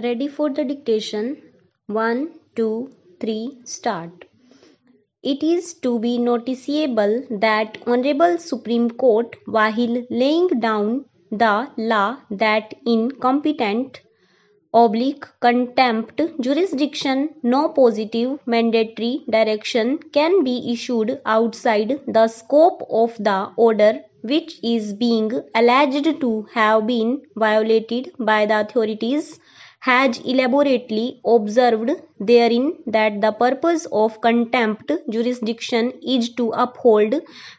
Ready for the dictation? 1, 2, 3, start. It is to be noticeable that Honorable Supreme Court, while laying down the law that in competent contempt jurisdiction no positive mandatory direction can be issued outside the scope of the order which is being alleged to have been violated by the authorities, has elaborately observed therein that the purpose of contempt jurisdiction is to uphold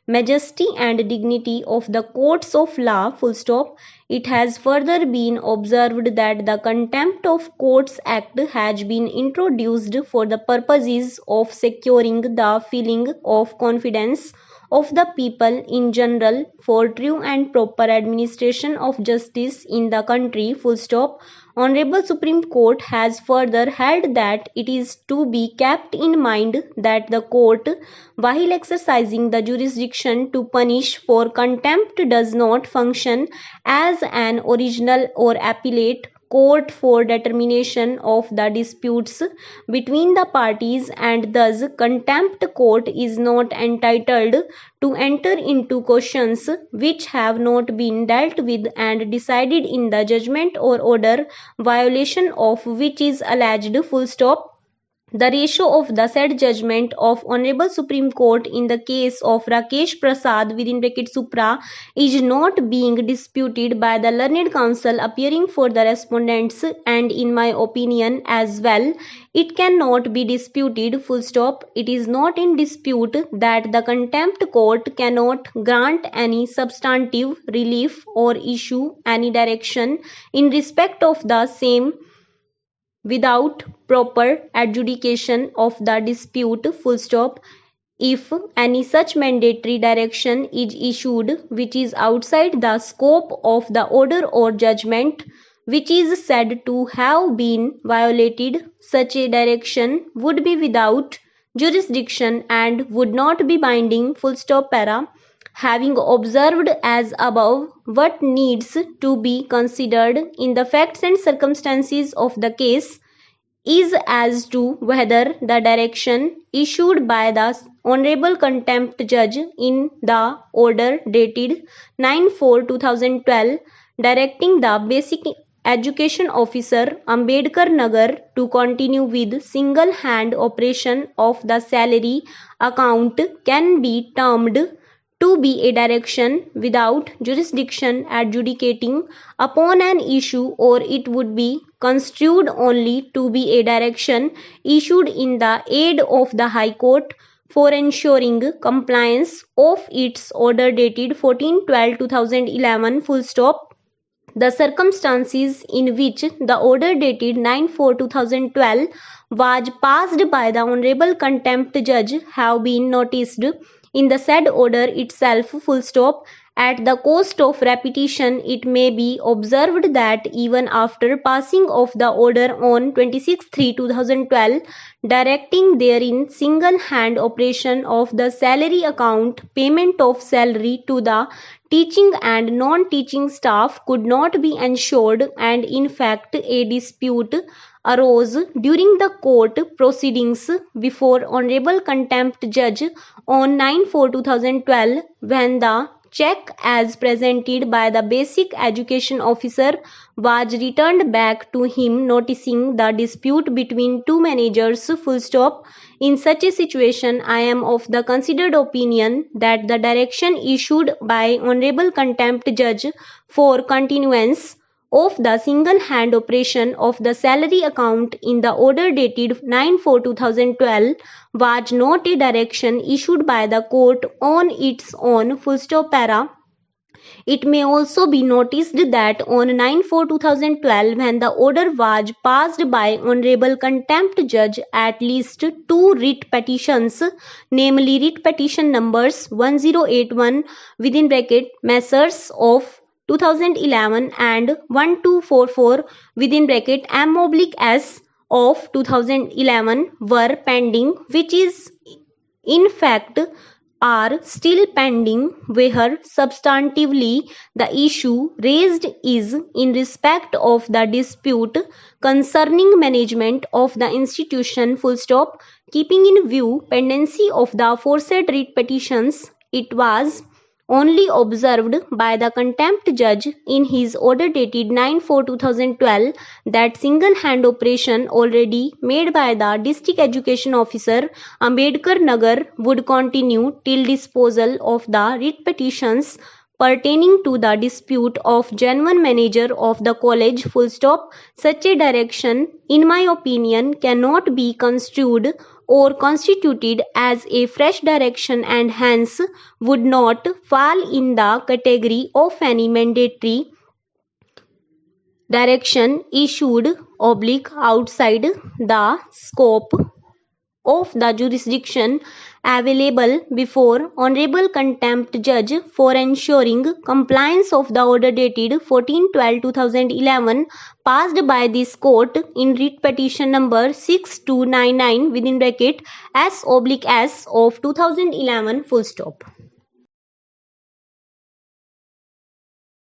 majesty and dignity of the courts of law. Full stop. It has further been observed that the Contempt of Courts Act has been introduced for the purposes of securing the feeling of confidence of the people in general for true and proper administration of justice in the country. Full stop. Honorable Supreme Court has further held that it is to be kept in mind that the court, while exercising the jurisdiction to punish for contempt, does not function as an original or appellate court for determination of the disputes between the parties, and thus contempt court is not entitled to enter into questions which have not been dealt with and decided in the judgment or order violation of which is alleged. Full stop. The ratio of the said judgment of Honorable Supreme Court in the case of Rakesh Prasad (Supra) is not being disputed by the learned counsel appearing for the respondents, and in my opinion as well it cannot be disputed. Full stop. It is not in dispute that the contempt court cannot grant any substantive relief or issue any direction in respect of the same without proper adjudication of the dispute. Full stop. If any such mandatory direction is issued which is outside the scope of the order or judgment which is said to have been violated, such a direction would be without jurisdiction and would not be binding. Full stop. Para. Having observed as above what needs to be considered in the facts and circumstances of the case is as to whether the direction issued by the Honorable Contempt Judge in the order dated 9/4/2012 directing the Basic Education Officer Ambedkar Nagar to continue with single hand operation of the salary account can be termed to be a direction without jurisdiction adjudicating upon an issue, or it would be construed only to be a direction issued in the aid of the High Court for ensuring compliance of its order dated 14/12/2011. Full stop. The circumstances in which the order dated 9/4/2012 was passed by the Honorable Contempt Judge have been noticed in the said order itself. Full stop. At the cost of repetition, it may be observed that even after passing of the order on 26/3/2012 directing therein single hand operation of the salary account, payment of salary to the teaching and non-teaching staff could not be ensured, and in fact a dispute arose during the court proceedings before Honorable Contempt Judge on 9/4/2012 when the check as presented by the Basic Education Officer was returned back to him, noticing the dispute between two managers. Full stop. In such a situation, I am of the considered opinion that the direction issued by Honorable Contempt Judge for continuance of the single hand operation of the salary account in the order dated 9/4/2012 was not a direction issued by the court on its own. Full stop. Para. It may also be noticed that on 9/4/2012 when the order was passed by Honorable Contempt Judge, at least two writ petitions, namely writ petition numbers 1081 Messrs of 2011 and 1244 M/S of 2011 were pending, which is in fact are still pending, where substantively the issue raised is in respect of the dispute concerning management of the institution, full stop. Keeping in view pendency of the aforesaid writ petitions, it was only observed by the contempt judge in his order dated 9/4/2012 that single hand operation already made by the district education officer Ambedkar Nagar would continue till disposal of the writ petitions pertaining to the dispute of genuine manager of the college, full stop. Such a direction, in my opinion, cannot be construed or constituted as a fresh direction and hence would not fall in the category of any mandatory direction issued outside the scope of the jurisdiction available before Honorable Contempt Judge for ensuring compliance of the order dated 14/12/2011 passed by this court in writ petition number 6299 (S/S of 2011 full stop.